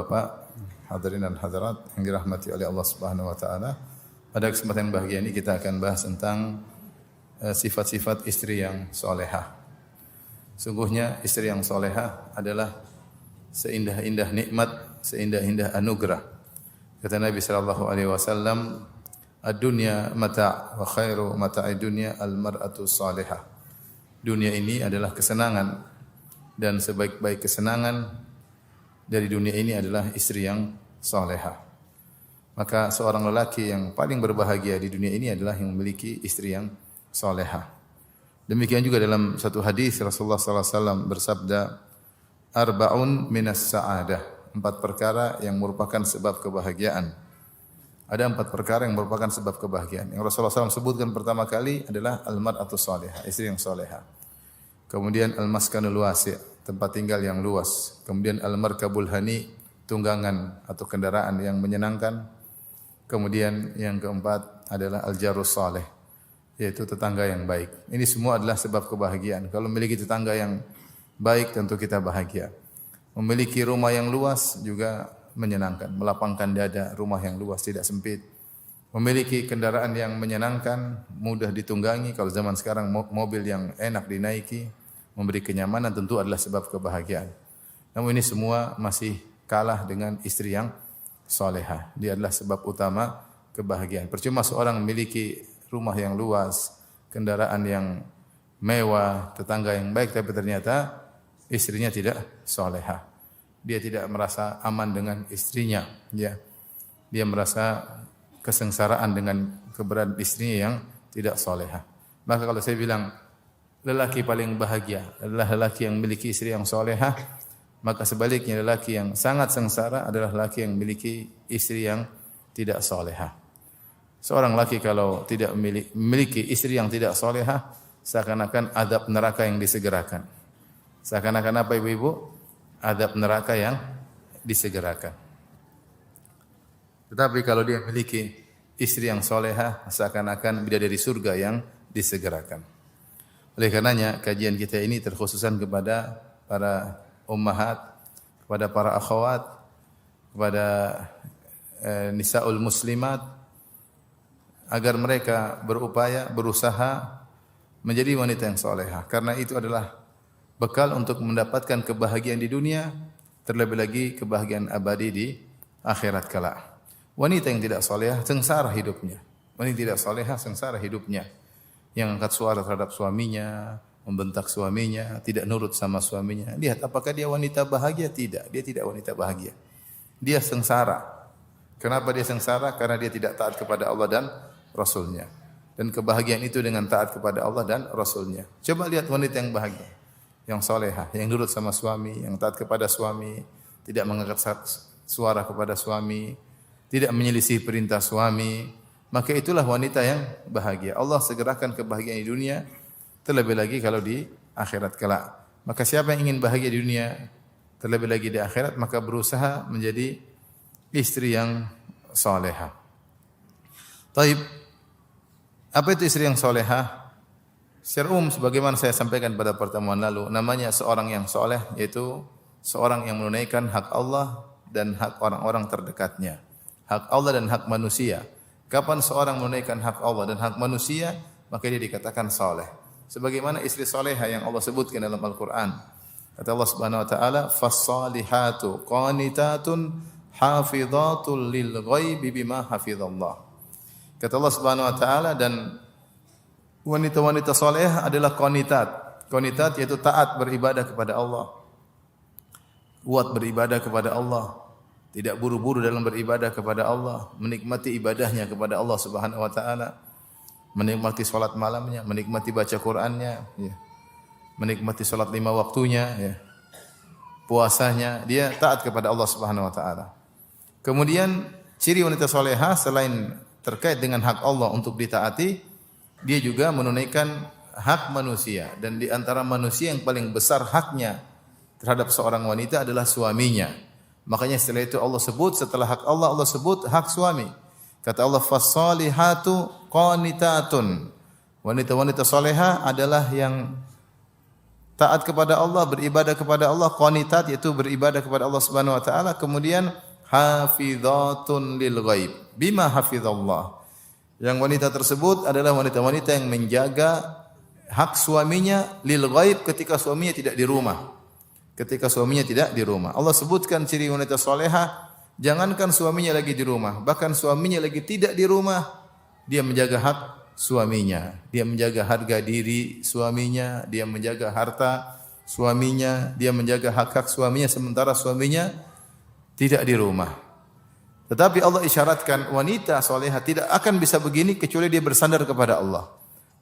Bapak-bapak, hadirin dan hadirat yang dirahmati oleh Allah Subhanahu wa taala. Pada kesempatan yang bahagia ini kita akan bahas tentang sifat-sifat istri yang solehah. Sungguhnya istri yang solehah adalah seindah-indah nikmat, seindah-indah anugerah. Kata Nabi sallallahu alaihi wasallam, "Ad-dunya mata' wa khairu mata'id dunya al-mar'atu salihah." Dunia ini adalah kesenangan dan sebaik-baik kesenangan dari dunia ini adalah istri yang salehah. Maka seorang lelaki yang paling berbahagia di dunia ini adalah yang memiliki istri yang salehah. Demikian juga dalam satu hadis Rasulullah sallallahu alaihi wasallam bersabda, "Arba'un minas sa'adah." 4 perkara yang merupakan sebab kebahagiaan. Ada 4 perkara yang merupakan sebab kebahagiaan. Yang Rasulullah SAW sebutkan pertama kali adalah al-mar'atu salihah, istri yang salehah. Kemudian al-maskanul wasi', tempat tinggal yang luas. Kemudian al-markabul hani, tunggangan atau kendaraan yang menyenangkan. Kemudian yang keempat adalah al-jarus saleh, yaitu tetangga yang baik. Ini semua adalah sebab kebahagiaan. Kalau memiliki tetangga yang baik tentu kita bahagia. Memiliki rumah yang luas juga menyenangkan, melapangkan dada, rumah yang luas tidak sempit. Memiliki kendaraan yang menyenangkan, mudah ditunggangi. Kalau zaman sekarang mobil yang enak dinaiki, memberi kenyamanan tentu adalah sebab kebahagiaan. Namun ini semua masih kalah dengan istri yang salehah. Dia adalah sebab utama kebahagiaan. Percuma seorang memiliki rumah yang luas, kendaraan yang mewah, tetangga yang baik, tapi ternyata istrinya tidak salehah. Dia tidak merasa aman dengan istrinya. Dia merasa kesengsaraan dengan keberadaan istrinya yang tidak salehah. Maka kalau saya bilang lelaki paling bahagia adalah lelaki yang memiliki istri yang salehah, maka sebaliknya lelaki yang sangat sengsara adalah lelaki yang memiliki istri yang tidak salehah. Seorang lelaki kalau tidak memiliki istri yang tidak salehah, seakan-akan azab neraka yang disegerakan. Seakan-akan apa ibu-ibu? Azab neraka yang disegerakan. Tetapi kalau dia memiliki istri yang solehah, seakan-akan bidadari surga yang disegerakan. Oleh karenanya, kajian kita ini terkhususan kepada para ummahat, kepada para akhwat, kepada nisaul muslimat, agar mereka berupaya, berusaha menjadi wanita yang solehah. Karena itu adalah bekal untuk mendapatkan kebahagiaan di dunia, terlebih lagi kebahagiaan abadi di akhirat kelak. Wanita yang tidak salehah sengsara hidupnya. Wanita tidak salehah sengsara hidupnya. Yang angkat suara terhadap suaminya, membentak suaminya, tidak nurut sama suaminya. Lihat apakah dia wanita bahagia? Tidak, dia tidak wanita bahagia. Dia sengsara. Kenapa dia sengsara? Karena dia tidak taat kepada Allah dan Rasulnya. Dan kebahagiaan itu dengan taat kepada Allah dan Rasulnya. Coba lihat wanita yang bahagia, yang salehah, yang nurut sama suami, yang taat kepada suami, tidak mengangkat suara kepada suami, tidak menyelisih perintah suami, maka itulah wanita yang bahagia. Allah segerakan kebahagiaan di dunia, terlebih lagi kalau di akhirat kelak. Maka siapa yang ingin bahagia di dunia, terlebih lagi di akhirat, maka berusaha menjadi istri yang salehah. Taib, apa itu istri yang salehah? Secara umum sebagaimana saya sampaikan pada pertemuan lalu, namanya seorang yang saleh yaitu seorang yang menunaikan hak Allah dan hak orang-orang terdekatnya. Hak Allah dan hak manusia. Kapan seorang menunaikan hak Allah dan hak manusia, maka dia dikatakan saleh. Sebagaimana istri salehah yang Allah sebutkan dalam Al-Qur'an. Kata Allah Subhanahu wa taala, "Fas-salihatu qanitatun hafidhatul lil ghaibi bima hafizallah." Kata Allah Subhanahu wa taala, dan wanita-wanita salehah adalah qanitat. Qanitat yaitu taat beribadah kepada Allah. Kuat beribadah kepada Allah. Tidak buru-buru dalam beribadah kepada Allah, menikmati ibadahnya kepada Allah Subhanahu wa taala, menikmati salat malamnya, menikmati baca Qur'annya, menikmati salat 5 waktunya, puasanya, dia taat kepada Allah Subhanahu wa taala. Kemudian ciri wanita salehah selain terkait dengan hak Allah untuk ditaati, dia juga menunaikan hak manusia, dan di antara manusia yang paling besar haknya terhadap seorang wanita adalah suaminya. Makanya setelah itu Allah sebut, setelah hak Allah, Allah sebut hak suami. Kata Allah, "Fas-salihatu qanitatun." Wanita-wanita salehah adalah yang taat kepada Allah, beribadah kepada Allah, qanitat yaitu beribadah kepada Allah Subhanahu wa taala, kemudian hafizatun lil ghaib. Bima hafizallah. Yang wanita tersebut adalah wanita-wanita yang menjaga hak suaminya lil ghaib ketika suaminya tidak di rumah. Ketika suaminya tidak di rumah. Allah sebutkan ciri wanita salehah, jangankan suaminya lagi di rumah, bahkan suaminya lagi tidak di rumah, dia menjaga hak suaminya, dia menjaga harga diri suaminya, dia menjaga harta suaminya, dia menjaga hak-hak suaminya sementara suaminya tidak di rumah. Tetapi Allah isyaratkan wanita salehah tidak akan bisa begini kecuali dia bersandar kepada Allah.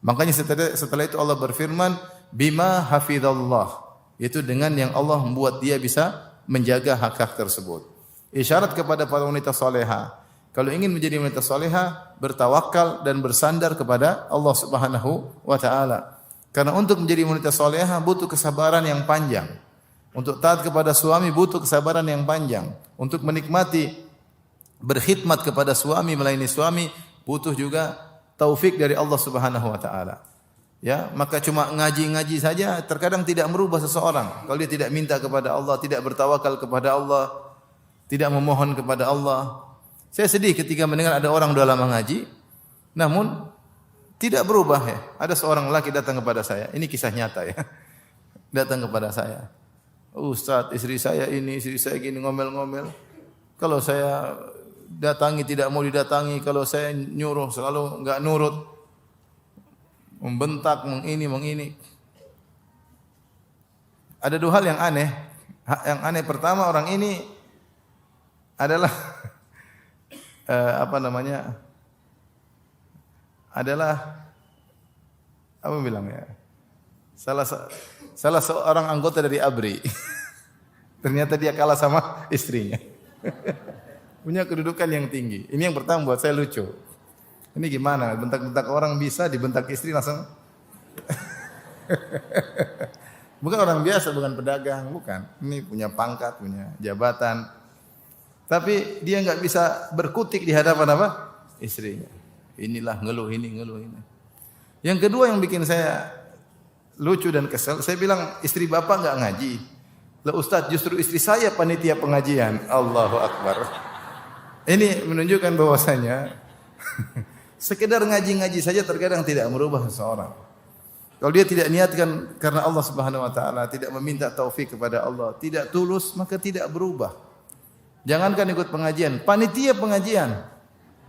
Makanya setelah itu Allah berfirman, bima hafizallah, yaitu dengan yang Allah membuat dia bisa menjaga hak-hak tersebut. Isyarat kepada para wanita salehah, kalau ingin menjadi wanita salehah, bertawakal dan bersandar kepada Allah Subhanahu wa taala. Karena untuk menjadi wanita salehah butuh kesabaran yang panjang. Untuk taat kepada suami butuh kesabaran yang panjang. Untuk menikmati berkhidmat kepada suami, melayani suami butuh juga taufik dari Allah Subhanahu wa taala. Ya, maka cuma ngaji-ngaji saja terkadang tidak merubah seseorang. Kalau dia tidak minta kepada Allah, tidak bertawakal kepada Allah, tidak memohon kepada Allah. Saya sedih ketika mendengar ada orang sudah lama ngaji, namun tidak berubah ya. Ada seorang lelaki datang kepada saya, ini kisah nyata ya. Datang kepada saya, Ustaz, istri saya ini, istri saya gini ngomel-ngomel. Kalau saya datangi tidak mau didatangi, kalau saya nyuruh selalu enggak nurut. Membentak, mengini. Ada dua hal yang aneh. Yang aneh pertama, orang ini adalah apa bilang ya? Salah seorang anggota dari ABRI. Ternyata dia kalah sama istrinya. Punya kedudukan yang tinggi. Ini yang pertama buat saya lucu. Ini gimana? Bentak-bentak orang bisa, dibentak istri langsung. Bukan orang biasa, bukan pedagang, bukan. Ini punya pangkat, punya jabatan. Tapi dia enggak bisa berkutik di hadapan apa? Istrinya. Inilah ngeluh ini. Yang kedua yang bikin saya lucu dan kesal, saya bilang, istri bapak enggak ngaji. Lah Ustaz, justru istri saya panitia pengajian. Allahu Akbar. Ini menunjukkan bahwasanya sekedar ngaji-ngaji saja terkadang tidak merubah seseorang. Kalau dia tidak niatkan karena Allah Subhanahu wa taala, tidak meminta taufik kepada Allah, tidak tulus, maka tidak berubah. Jangankan ikut pengajian, panitia pengajian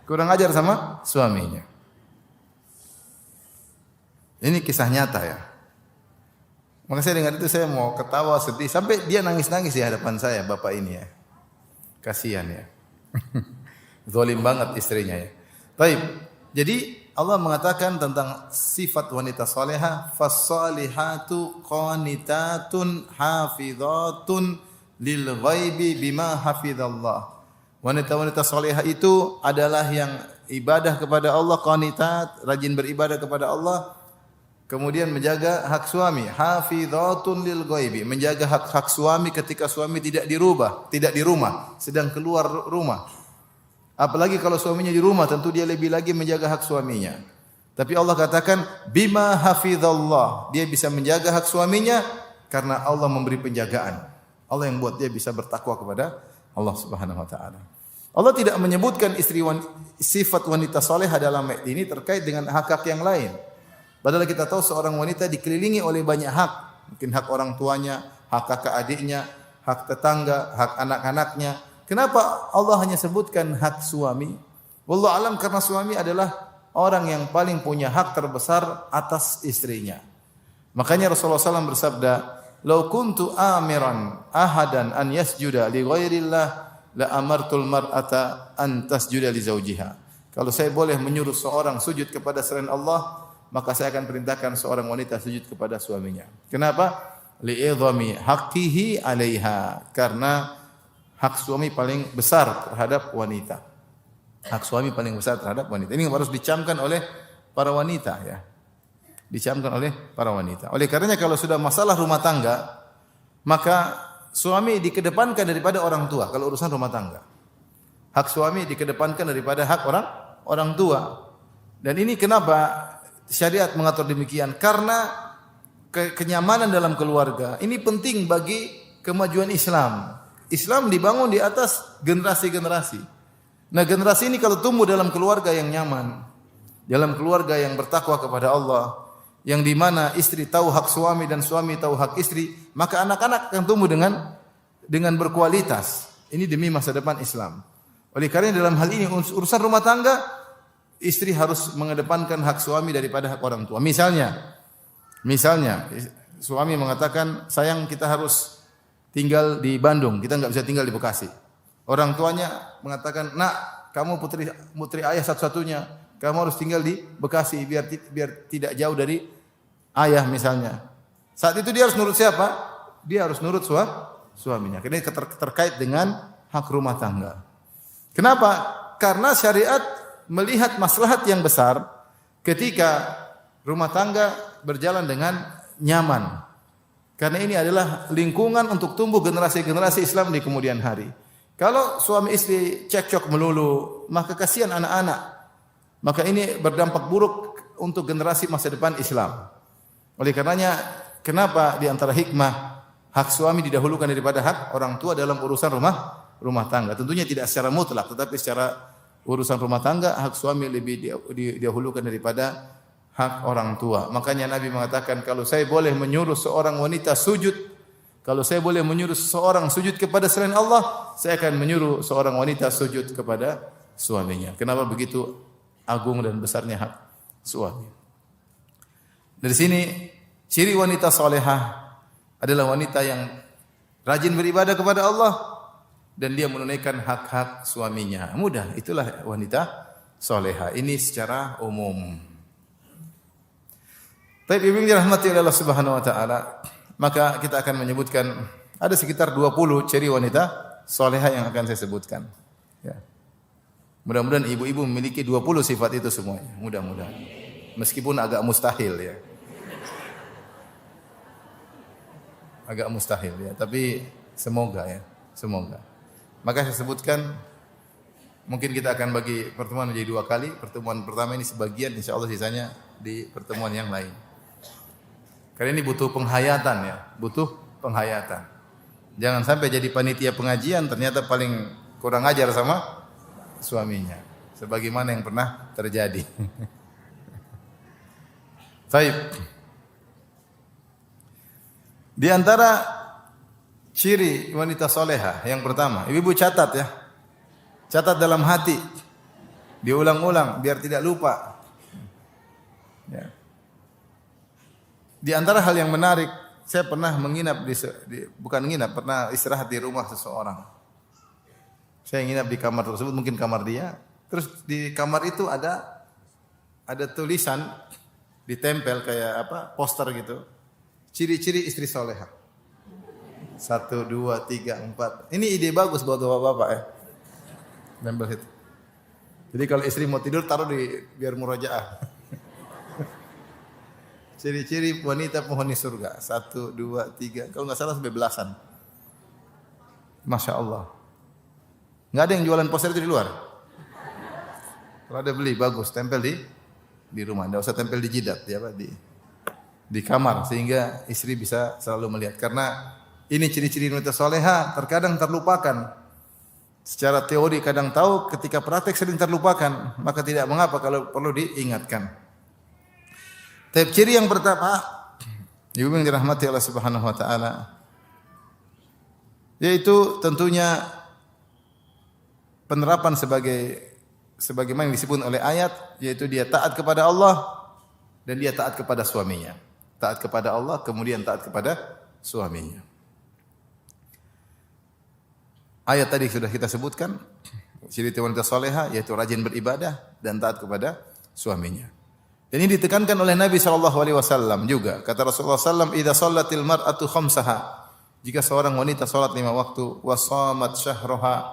kurang ajar sama suaminya. Ini kisah nyata ya. Maka saya dengar itu saya mau ketawa sedih sampai dia nangis-nangis di hadapan saya bapak ini ya. Kasihan ya. Zalim banget istrinya ya. Baik. Jadi Allah mengatakan tentang sifat wanita salehah, fas-salihatu qanitatun hafizatun lil ghaibi bima hafizallah. Wanita-wanita salehah itu adalah yang ibadah kepada Allah, qanitat, rajin beribadah kepada Allah, kemudian menjaga hak suami, hafizatun lil ghaibi, menjaga hak-hak suami ketika suami tidak di rumah, sedang keluar rumah. Apalagi kalau suaminya di rumah, tentu dia lebih lagi menjaga hak suaminya. Tapi Allah katakan bima hafizallah, dia bisa menjaga hak suaminya karena Allah memberi penjagaan. Allah yang buat dia bisa bertakwa kepada Allah Subhanahu wa taala. Allah tidak menyebutkan sifat wanita salehah dalam ayat ini terkait dengan hak-hak yang lain. Padahal kita tahu seorang wanita dikelilingi oleh banyak hak, mungkin hak orang tuanya, hak kakak adiknya, hak tetangga, hak anak-anaknya. Kenapa Allah hanya sebutkan hak suami? Wallahu alam, karena suami adalah orang yang paling punya hak terbesar atas istrinya. Makanya Rasulullah SAW bersabda, "Lau kuntu amiran ahadan an yasjuda li ghairillah la amartul mar'ata an tasjuda li zawjiha." Kalau saya boleh menyuruh seorang sujud kepada selain Allah, maka saya akan perintahkan seorang wanita sujud kepada suaminya. Kenapa? Li'idhami haqqihi 'alaiha. Karena hak suami paling besar terhadap wanita. Hak suami paling besar terhadap wanita. Ini harus dicamkan oleh para wanita ya. Dicamkan oleh para wanita. Oleh karenanya kalau sudah masalah rumah tangga, maka suami dikedepankan daripada orang tua kalau urusan rumah tangga. Hak suami dikedepankan daripada hak orang tua. Dan ini kenapa syariat mengatur demikian? Karena kenyamanan dalam keluarga. Ini penting bagi kemajuan Islam. Islam dibangun di atas generasi-generasi. Nah, generasi ini kalau tumbuh dalam keluarga yang nyaman, dalam keluarga yang bertakwa kepada Allah, yang di mana istri tahu hak suami dan suami tahu hak istri, maka anak-anak akan tumbuh dengan berkualitas. Ini demi masa depan Islam. Oleh karena dalam hal ini urusan rumah tangga, istri harus mengedepankan hak suami daripada hak orang tua. Misalnya suami mengatakan, sayang kita harus tinggal di Bandung, kita nggak bisa tinggal di Bekasi. Orang tuanya mengatakan, nak kamu putri ayah satu-satunya, kamu harus tinggal di Bekasi biar tidak jauh dari ayah misalnya. Saat itu dia harus nurut siapa? Dia harus nurut suaminya. Karena ini terkait dengan hak rumah tangga. Kenapa? Karena syariat melihat maslahat yang besar ketika rumah tangga berjalan dengan nyaman. Karena ini adalah lingkungan untuk tumbuh generasi-generasi Islam di kemudian hari. Kalau suami istri cekcok melulu, maka kasihan anak-anak. Maka ini berdampak buruk untuk generasi masa depan Islam. Oleh karenanya, kenapa di antara hikmah hak suami didahulukan daripada hak orang tua dalam urusan rumah tangga? Tentunya tidak secara mutlak, tetapi secara urusan rumah tangga hak suami lebih didahulukan daripada hak orang tua. Makanya Nabi mengatakan, kalau saya boleh menyuruh seorang wanita sujud, kalau saya boleh menyuruh seorang sujud kepada selain Allah, saya akan menyuruh seorang wanita sujud kepada suaminya. Kenapa begitu agung dan besarnya hak suami? Dari sini ciri wanita salehah adalah wanita yang rajin beribadah kepada Allah dan dia menunaikan hak-hak suaminya. Mudah, itulah wanita salehah. Ini secara umum. Tapi ibu yang dirahmati oleh Allah Subhanahu wa taala, maka kita akan menyebutkan ada sekitar 20 ciri wanita salehah yang akan saya sebutkan. Ya. Mudah-mudahan ibu-ibu memiliki 20 sifat itu semuanya. Mudah-mudahan. Meskipun agak mustahil ya. Agak mustahil ya, tapi semoga ya, semoga. Maka saya sebutkan, mungkin kita akan bagi pertemuan menjadi 2 kali. Pertemuan pertama ini sebagian, insyaallah sisanya di pertemuan yang lain. Karena ini butuh penghayatan ya, butuh penghayatan. Jangan sampai jadi panitia pengajian ternyata paling kurang ajar sama suaminya. Sebagaimana yang pernah terjadi. Baik. Di antara ciri wanita soleha yang pertama, ibu catat ya. Catat dalam hati. Diulang-ulang biar tidak lupa. Ya. Di antara hal yang menarik, saya pernah menginap pernah istirahat di rumah seseorang. Saya nginap di kamar tersebut, mungkin kamar dia. Terus di kamar itu ada tulisan ditempel kayak poster gitu. Ciri-ciri istri soleha. 1, 2, 3, 4. Ini ide bagus buat bapak-bapak ya. Nempel itu. Jadi kalau istri mau tidur taruh biar murajaah. Ciri-ciri wanita penghuni surga. 1, 2, 3. Kalau nggak salah sampai belasan. Masya Allah. Nggak ada yang jualan poster itu di luar. Kalau ada beli bagus. Tempel di rumah. Nggak usah tempel di jidat. Di kamar. Sehingga istri bisa selalu melihat. Karena ini ciri-ciri wanita soleha terkadang terlupakan. Secara teori kadang tahu, ketika praktek sering terlupakan. Maka tidak mengapa kalau perlu diingatkan. Tapi ciri yang pertama, ibu yang dirahmati Allah Subhanahu wa taala, yaitu tentunya penerapan sebagaimana yang disebut oleh ayat, yaitu dia taat kepada Allah dan dia taat kepada suaminya. Taat kepada Allah kemudian taat kepada suaminya. Ayat tadi sudah kita sebutkan, ciri wanita soleha yaitu rajin beribadah dan taat kepada suaminya. Dan ini ditekankan oleh Nabi SAW juga. Kata Rasulullah SAW, "Idza shallatil mar'atu khamsaha." Jika seorang wanita salat 5 waktu, wa shamat syahraha,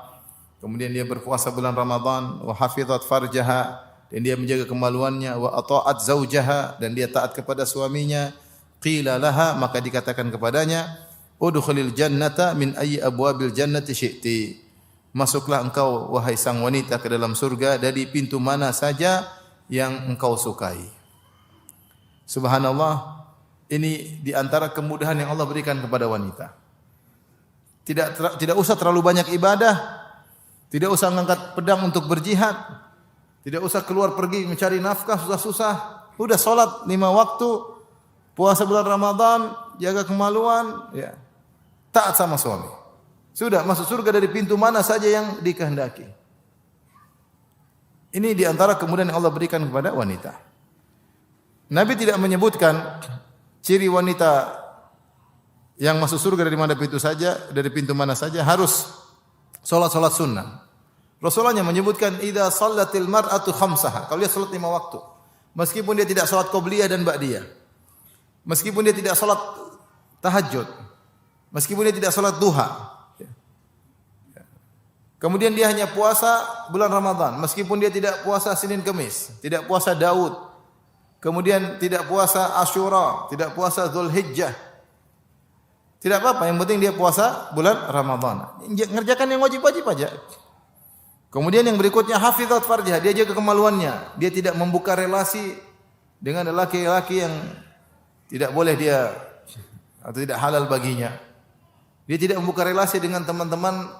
kemudian dia berpuasa bulan Ramadan, wa hafizat farjaha, dan dia menjaga kemaluannya, wa ata'at zaujaha, dan dia taat kepada suaminya, qila laha, maka dikatakan kepadanya, udkhulil jannata min ayyi abwabil jannati syi'ti. Masuklah engkau wahai sang wanita ke dalam surga dari pintu mana saja yang engkau sukai. Subhanallah, Ini di antara kemudahan yang Allah berikan kepada wanita. Tidak usah terlalu banyak ibadah, tidak usah mengangkat pedang untuk berjihad, tidak usah keluar pergi mencari nafkah susah-susah. Udah salat 5 waktu, puasa bulan Ramadan, jaga kemaluan, ya. Taat sama suami. Sudah masuk surga dari pintu mana saja yang dikehendaki. Ini di antara kemudahan yang Allah berikan kepada wanita. Nabi tidak menyebutkan ciri wanita yang masuk surga dari mana pintu saja, dari pintu mana saja harus salat sunnah. Rasulullah menyebutkan idza shallatil mar'atu khamsaha. Kalau dia salat 5 waktu, meskipun dia tidak salat qobliyah dan ba'diyah, meskipun dia tidak salat tahajud, meskipun dia tidak salat duha, kemudian dia hanya puasa bulan Ramadan, meskipun dia tidak puasa Senin Kamis, tidak puasa Daud, kemudian tidak puasa Asyura, tidak puasa Dzulhijjah. Tidak apa-apa, yang penting dia puasa bulan Ramadan. Ngerjakan yang wajib-wajib aja. Kemudian yang berikutnya hafizat farjah, dia jaga kemaluannya. Dia tidak membuka relasi dengan laki-laki yang tidak boleh dia atau tidak halal baginya. Dia tidak membuka relasi dengan teman-teman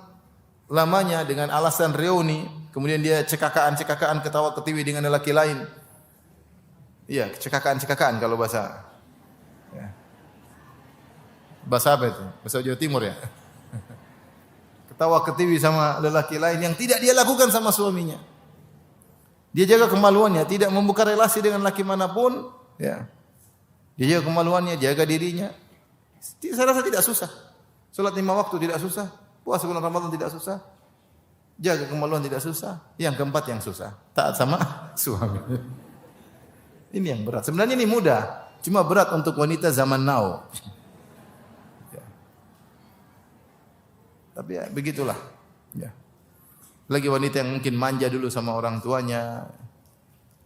lamanya dengan alasan reuni, kemudian dia cekakaan ketawa ketiwi dengan lelaki lain. Iya, cekakaan kalau bahasa. Ya. Bahasa apa itu? Bahasa Jawa Timur ya. Ketawa ketiwi sama lelaki lain yang tidak dia lakukan sama suaminya. Dia jaga kemaluannya, tidak membuka relasi dengan laki manapun, ya. Dia jaga kemaluannya, jaga dirinya. Saya rasa tidak susah. Salat 5 waktu tidak susah. Puasa bulan Ramadan tidak susah. Jaga kemaluan tidak susah. Yang keempat yang susah. Taat sama suami. Ini yang berat. Sebenarnya ini mudah. Cuma berat untuk wanita zaman now. Ya. Tapi ya begitulah. Ya. Lagi wanita yang mungkin manja dulu sama orang tuanya.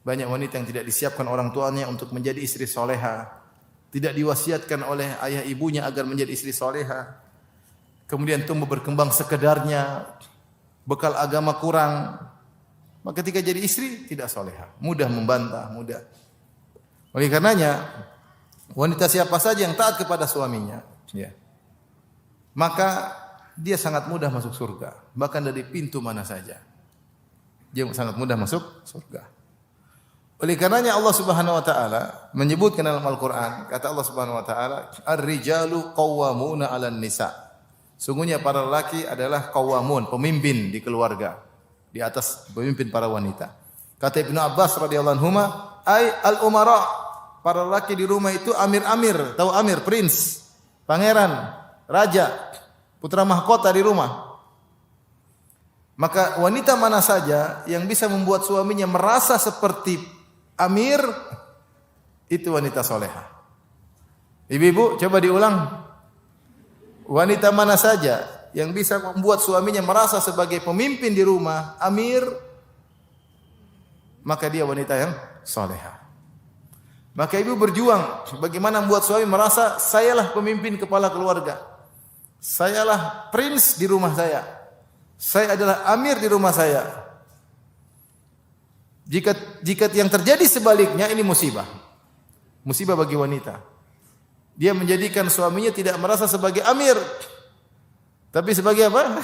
Banyak wanita yang tidak disiapkan orang tuanya untuk menjadi istri soleha. Tidak diwasiatkan oleh ayah ibunya agar menjadi istri soleha. Kemudian tumbuh berkembang sekedarnya, bekal agama kurang, maka ketika jadi istri tidak soleha, mudah membantah, mudah. Oleh karenanya, wanita siapa saja yang taat kepada suaminya, ya, maka dia sangat mudah masuk surga, bahkan dari pintu mana saja, dia sangat mudah masuk surga. Oleh karenanya Allah Subhanahu wa taala menyebutkan dalam Al-Qur'an, kata Allah Subhanahu wa taala, "Ar-rijalu qawwamuna 'alan nisa." Sungguhnya para lelaki adalah qawamun, pemimpin di keluarga, di atas pemimpin para wanita. Kata Ibnu Abbas radhiyallahu anhuma, ai al-umara, para lelaki di rumah itu amir-amir, tahu amir, prince, pangeran, raja, putra mahkota di rumah. Maka wanita mana saja yang bisa membuat suaminya merasa seperti amir, itu wanita soleha. Ibu-ibu, coba diulang. Wanita mana saja yang bisa membuat suaminya merasa sebagai pemimpin di rumah, amir, maka dia wanita yang soleha. Maka ibu berjuang bagaimana membuat suami merasa sayalah pemimpin kepala keluarga. Sayalah prince di rumah saya. Saya adalah amir di rumah saya. Jika yang terjadi sebaliknya, ini musibah. Musibah bagi wanita. Dia menjadikan suaminya tidak merasa sebagai amir, tapi sebagai apa?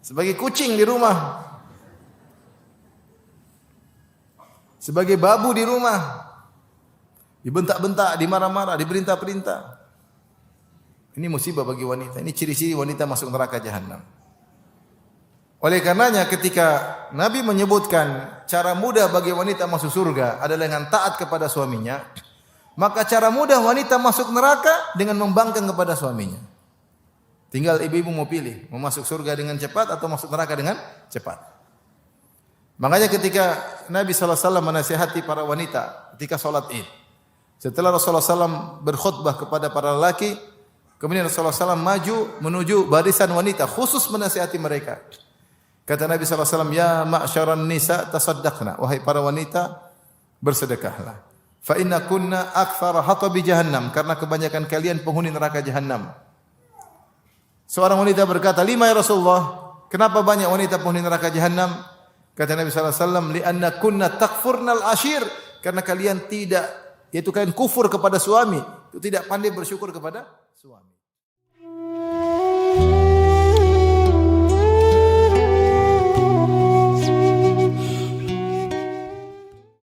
Sebagai kucing di rumah, sebagai babu di rumah, dibentak-bentak, dimarah-marah, diperintah-perintah. Ini musibah bagi wanita. Ini ciri-ciri wanita masuk neraka jahanam. Oleh karenanya ketika Nabi menyebutkan cara mudah bagi wanita masuk surga adalah dengan taat kepada suaminya, maka cara mudah wanita masuk neraka dengan membangkang kepada suaminya. Tinggal ibu-ibu mau pilih, mau masuk surga dengan cepat atau masuk neraka dengan cepat. Makanya ketika Nabi SAW menasihati para wanita ketika sholat Id, setelah Rasulullah SAW berkhutbah kepada para lelaki, kemudian Rasulullah SAW maju menuju barisan wanita, khusus menasihati mereka. Kata Nabi SAW, ya ma'syaran nisa tasaddaqna, wahai para wanita, bersedekahlah. Fa inna kunna aktsara hatabi jahannam, karena kebanyakan kalian penghuni neraka jahannam. Seorang wanita berkata, lima ya Rasulullah, kenapa banyak wanita penghuni neraka jahannam? Kata Nabi sallallahu alaihi wasallam, li'anna kunna takfurnal ashir, karena kalian tidak yaitu kalian kufur kepada suami, itu tidak pandai bersyukur kepada suami.